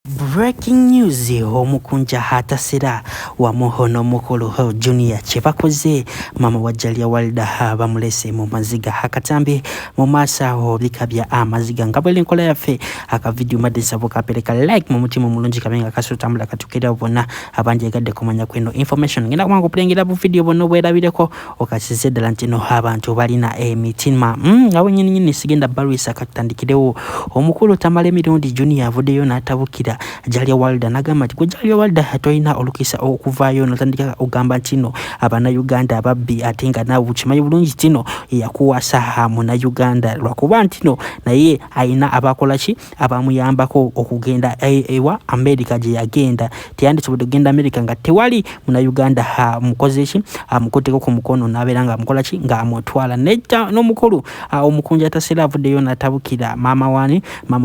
Breaking news omukunja hatasira wa muhono mukulu Junior Chebakoze mama wa Jalia Walda bamulese mu maziga hakatambi mu masa ho bikabya amaziga ngabwele nkola yafe aka video madisa boka peleka like mu mutima mulungi kamenga kasutambula katukira ubona abanje gadde kumanya kweno information ngina kwangu plengera bu video bono bwerabireko okasize dalantino abantu balina emitima ngawe nyini sigenda barisa katandikirewo omukulu tamale mirundi Junior avudeyo natabukira Jalia Walda nagamba ati Jalia Walda hatoina olukisa okuvayo natandika ogamba tino abana Uganda ababbi atenga na buchimayi bulungi tino yakuwasa hamu na Uganda lwakuba ntino naye aina abakolachi abamuyambako okugenda ewa America je yagenda tiyandi sobodo genda America nga tewali muna Uganda ha mukozeshi amukoteko ku mukono naberanga mukolachi nga amotwala neja no mukuru omukunja tasira avudeyo natabukira mama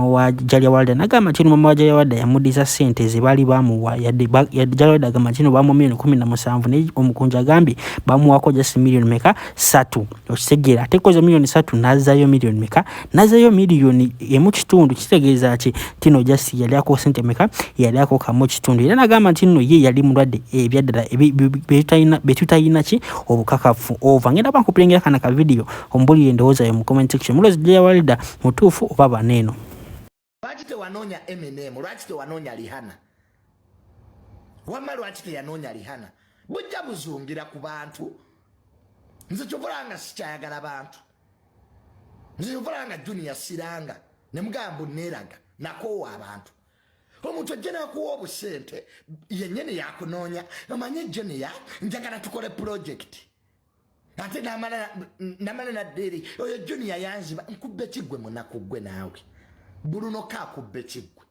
wa Jalia Walda nagamba tino mama wa Jalia Walda yamudiza sente zibali bamuwa yadde Jalia Walda gamba tino bamu $17 ne omukunja gambi bamuwako just million meka 3 osegera tekoza million 3 nazayo million meka nazayo million emu kitundu kitegeeza ati tino just yali ako sente meka yali ako kamo kitundu era nagamba tino ye yali mulwadde ebyaddala betutayina ki obukakafu over ngenda bankupulengera kana ka video ombuli endowooza yo mu comment section mulozi Jalia Walda mutuufu oba baneno lwaki tewanonya M&M lwaki tewanonya Rihanna wamma lwaki teyanonya Rihanna bujja buzungira ku bantu nze kyovulanga sikyayagala bantu nze kyovulanga Junior siranga ne mugambo neraga nakoowa abantu omuntu ojja nakuwa obusente yennyini yakunoonya omanye Junior njagala tukole project ate namala nadderi oyo Junior yanziba nkubbe kiggwe munaku gwe naawe Bruno kakubbe kiggwe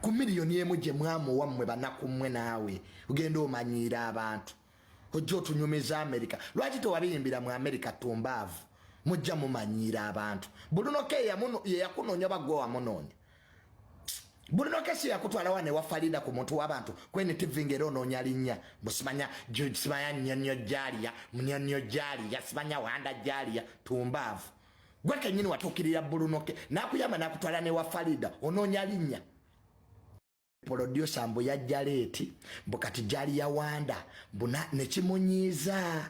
ku miliyoni emu gye mwamuwa mmwe banaku mmwe naawe ugenda omanyiira abantu ojja otunyumiza America lwaki tewabiyimbira mu America tumbaavu mujja mumanyiira abantu Bruno ke ye yakunoonya bagwe wamunoonya Bruno ke si yakutwala wane wafalida ku muntu w'abantu kweni TV ngero onoonya linnya musimanya nnyo Jalia simanya Wanda Jalia tumbaavu gwe kenyini watukirira Bruno ke nakuyama nakutwala ne wafalida onoonya linnya producer mbu yajja leeti mbukati Jalia Wanda mbuna nekimunyiiza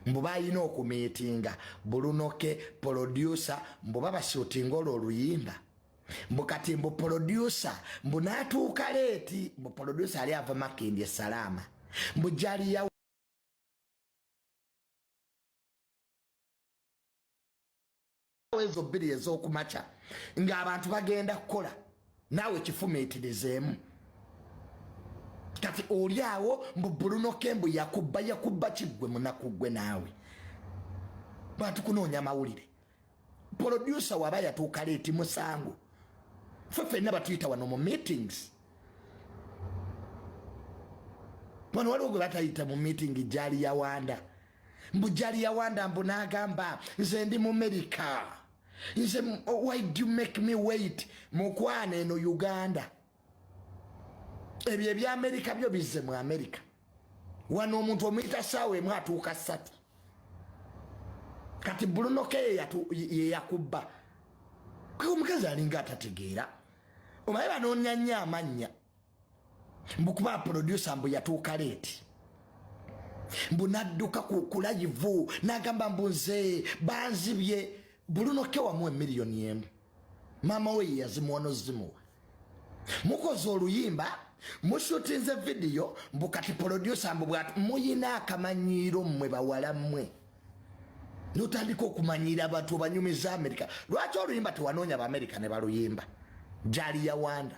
mbu bayina okumeetinga Bruno ke producer mbu babashootinga oluyimba mbukati mbu producer mbu natuuka leeti mbu producer ali ava Makindye Salama mbu Jalia wezo bbiri ez'okumaca ng'abantu bagenda kukola nawe kifumiitirizeemu kati oli awo mbu Bruno ke mbu yakubba kiggwe munaku gwe naawe bantu kunoonya mawulire producer waba yatuuka leeti musango ffe ffenna batuyita wano mu meetings wano waliwo gwe batayita mu meeting Jalia Wanda mbu Jalia Wanda mbu n'agamba nze ndi mu America nze why do you make me wait mukwana eno Uganda ebyo ebya America byo bizze mu America wano omuntu omuyita saawa emu atuuka 3 kati Bruno ke ye yakubba kwe omukazi alinga atategeera omaye banoonya nnyo amannya mbu kuba producer mbu yatuuka leeti mbu nadduka ku live n'agamba mbu nze banzibye Bruno ke wamuwa miliyoni emu mama we yazimuwa mukoze oluyimba mushutinze video mbu kati producer mbu bwatu muyina akamanyiiro mmwe bawala mmwe notandika okumanyiira abantu banyumiza America lwaki oluyimba tewanoonya America ne baluyimba Jalia Wanda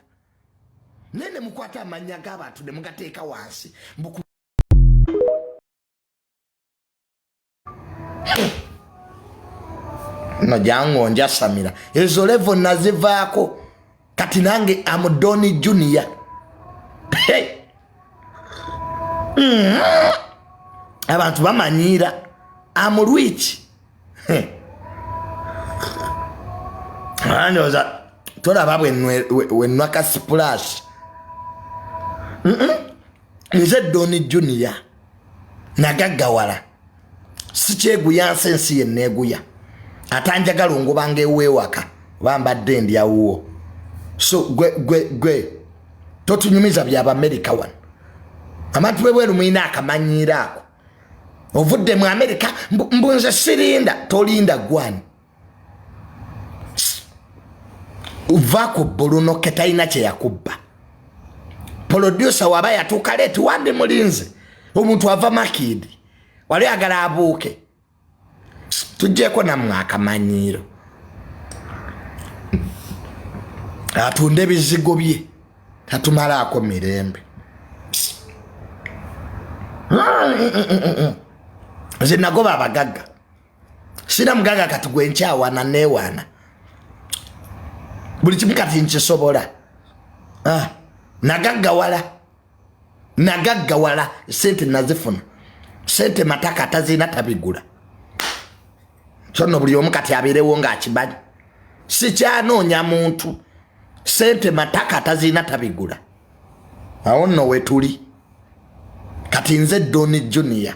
nene mukwata amanya g'abantu ne mugateeka wansi no jango nja Samira ezo level nazivaako kati nange Amudoni Junior abantu bamanyiira amulwiki andoza tolaba bwenwaka splash nze Doni Junior nagaggawala sikyeguya nsensi yenneeguya atanjagala ngobanga ewewaka bambadde ndyawo So gwe totunyumiza byaba America wano abantu bebweru mwina akamanyira ako ovudde mu America mbunze sirinda tolinda gwani uvako boluno ketaina kye yakubba producer waba yatuka leti wande mulinze omuntu ava makidi wali agala abuuke tujjeko namwe akamanyiro atunde ebizigo bye tatumalaako mirembe nze nagoba abagagga sina mugagga kati gwe nkyawana neewaana buli kimu kati nkisobola nagaggawala sente nazifuna sente mataka atazina tabigula kyono buli omu kati abeerewo ng'akimanyi sikyanoonya muntu sente mataka atazina tabigula awo nno we tuli kati nze Doni Junior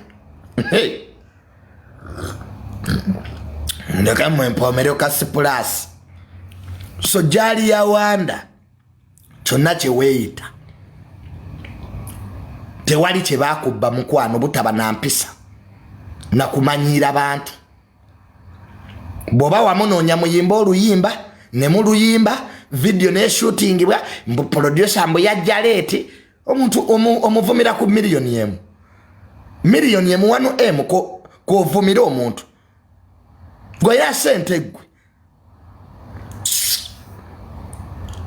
ndekamu empomero ka sipulasi so jali ya wanda kyonna kye weeyita tewali kye baakubba mukwano butaba na mpisa na kumanyiira bantu bw'oba wamunoonya muyimba oluyimba ne muluyimba video ne shooting bwa mbu producer mbu yajja leeti omuntu omuvumira ku million emu wano emu ko vumira omuntu gwe ya sente gwe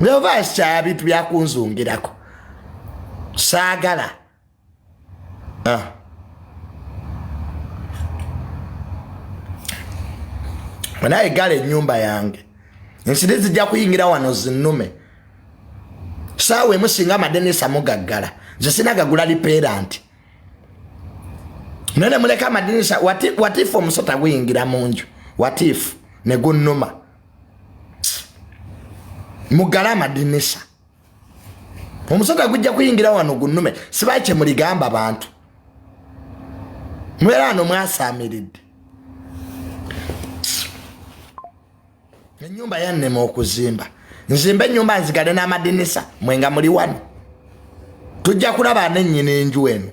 leo vas cha bitu bya kunzungirako saagala naye gale nyumba yange ensiri zijja kuyingira wano zinnume saawe musinga amadenesa mugaggala nze sinagagula liperanti nene muleka amadenesa watifu omusota guyingira munju watifu ne gunnuma mugala amadenesa omusota gujja kuyingira wano gunnume sibache muligamba abantu mwera ano mwasamiridde enyumba yannema okuzimba nzimbe ennyumba nzigale n'amadinisa mwenga muli wano tujja kulaba nennyina enju eno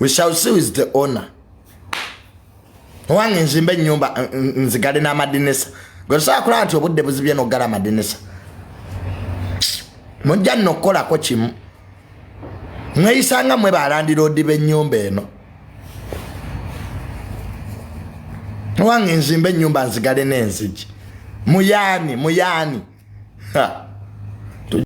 we shall see with the owner owange nzimbe ennyumba nzigale n'amadinisa gwe sobola kulaba nti obudde buzibye n'oggala amadinisa mujja nno okukolako kimu mweyisanga mwe balandiroodi b'ennyumba eno owange nzimbe ennyumba nzigale n'enzigi muyani